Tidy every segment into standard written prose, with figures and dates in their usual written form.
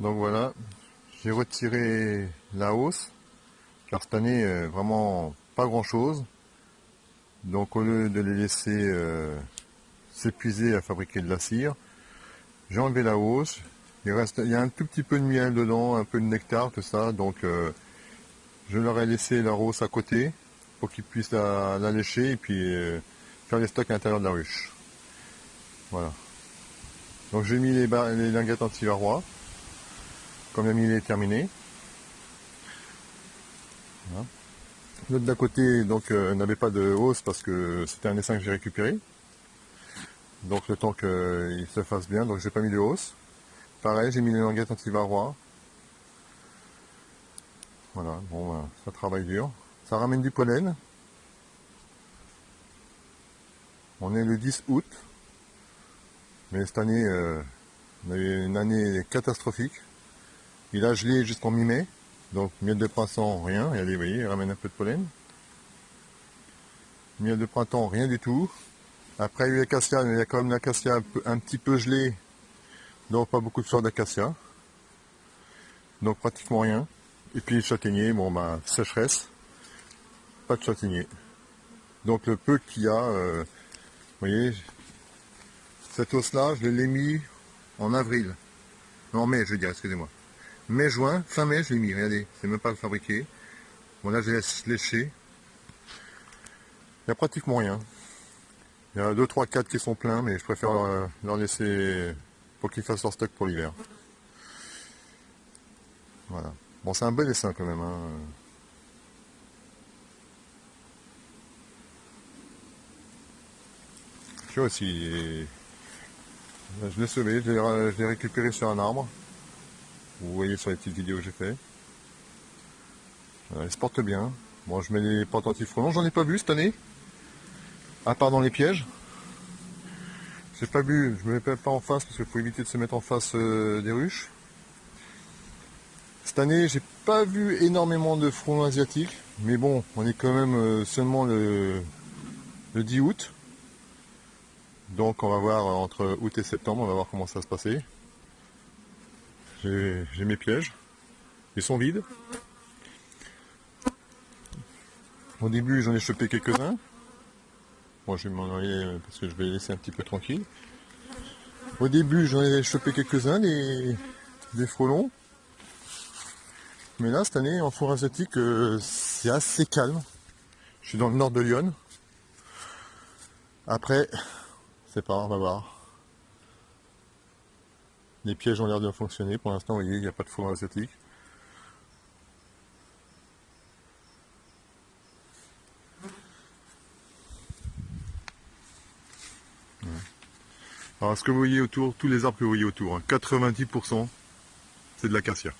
Donc voilà, j'ai retiré la hausse, car cette année, vraiment pas grand chose. Donc au lieu de les laisser s'épuiser à fabriquer de la cire, j'ai enlevé la hausse. Il y a un tout petit peu de miel dedans, un peu de nectar, tout ça. Donc je leur ai laissé la hausse à côté pour qu'ils puissent la lécher et puis faire les stocks à l'intérieur de la ruche. Voilà. Donc j'ai mis les linguettes anti-varrois. Comme la mine est terminée. Voilà. L'autre d'à côté donc n'avait pas de hausse parce que c'était un essaim que j'ai récupéré. Donc le temps qu'il se fasse bien, donc j'ai pas mis de hausse. Pareil, j'ai mis les languettes anti-varrois. Voilà, bon ben, ça travaille dur. Ça ramène du pollen. On est le 10 août. Mais cette année, on a eu une année catastrophique. Il a gelé jusqu'en mi-mai. Donc miel de printemps, rien. Regardez, vous voyez, il ramène un peu de pollen. Miel de printemps, rien du tout. Après, il y a eu l'acacia, mais il y a quand même l'acacia un petit peu gelé. Donc pas beaucoup de fleurs d'acacia. Donc pratiquement rien. Et puis le châtaignier, bon bah sécheresse. Pas de châtaignier. Donc le peu qu'il y a, vous voyez, cette hausse-là, je l'ai mis en avril. Non, en mai, je veux dire, excusez-moi. Mai, juin, fin mai, je l'ai mis, regardez, c'est même pas le fabriqué. Bon là, je laisse lécher. Il n'y a pratiquement rien. Il y a 2, 3, 4 qui sont pleins, mais je préfère leur laisser pour qu'ils fassent leur stock pour l'hiver. Voilà. Bon, c'est un bel essaim quand même. Hein. Tu vois aussi, je l'ai semé, je l'ai récupéré sur un arbre. Vous voyez sur les petites vidéos que j'ai fait. Voilà, il se porte bien. Bon, je mets les portes anti-frelons, j'en ai pas vu cette année. À part dans les pièges. J'ai pas vu, je me mets pas en face parce qu'il faut éviter de se mettre en face des ruches. Cette année, j'ai pas vu énormément de frelons asiatiques, mais bon, on est quand même seulement le 10 août. Donc on va voir entre août et septembre, on va voir comment ça va se passer. J'ai mes pièges, ils sont vides. Au début, j'en ai chopé quelques-uns. Bon, je vais m'en aller parce que je vais les laisser un petit peu tranquille. Au début, j'en ai chopé quelques-uns, des frelons. Mais là, cette année, en forêt asiatique, c'est assez calme. Je suis dans le nord de Lyon. Après, c'est pas, on va voir. Les pièges ont l'air de fonctionner. Pour l'instant, vous voyez, il n'y a pas de frelons asiatiques. Alors, ce que vous voyez autour, tous les arbres que vous voyez autour, hein, 90%, c'est de l'acacia.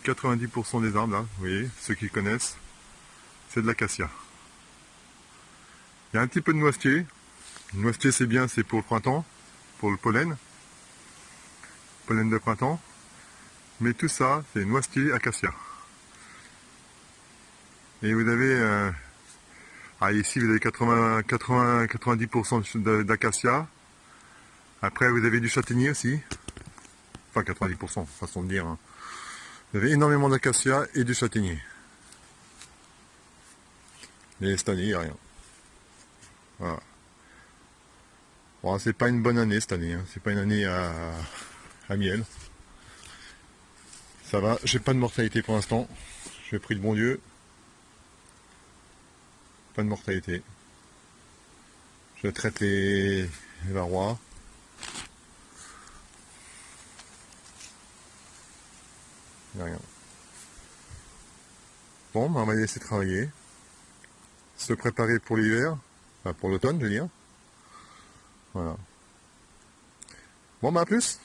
90% des arbres, là, vous voyez, ceux qui connaissent, c'est de l'acacia. Il y a un petit peu de noisetier. Le noisetier, c'est bien, c'est pour le printemps, pour le pollen de printemps. Mais tout ça, c'est noisetier, acacia. Et vous avez, ici, vous avez 90% d'acacia. Après, vous avez du châtaignier aussi. Enfin, 90%, façon de dire. Hein. Vous avez énormément d'acacia et du châtaignier. Mais cette année, il n'y a rien. Voilà. Bon, c'est pas une bonne année cette année. Hein. C'est pas une année à miel. Ça va, j'ai pas de mortalité pour l'instant. Je prie de bon Dieu. Pas de mortalité. Je traite les varrois. Il n'y a rien. Bon, ben on va les laisser travailler. Se préparer pour l'hiver. Enfin, pour l'automne, je veux dire. Voilà. Bon, ben à plus.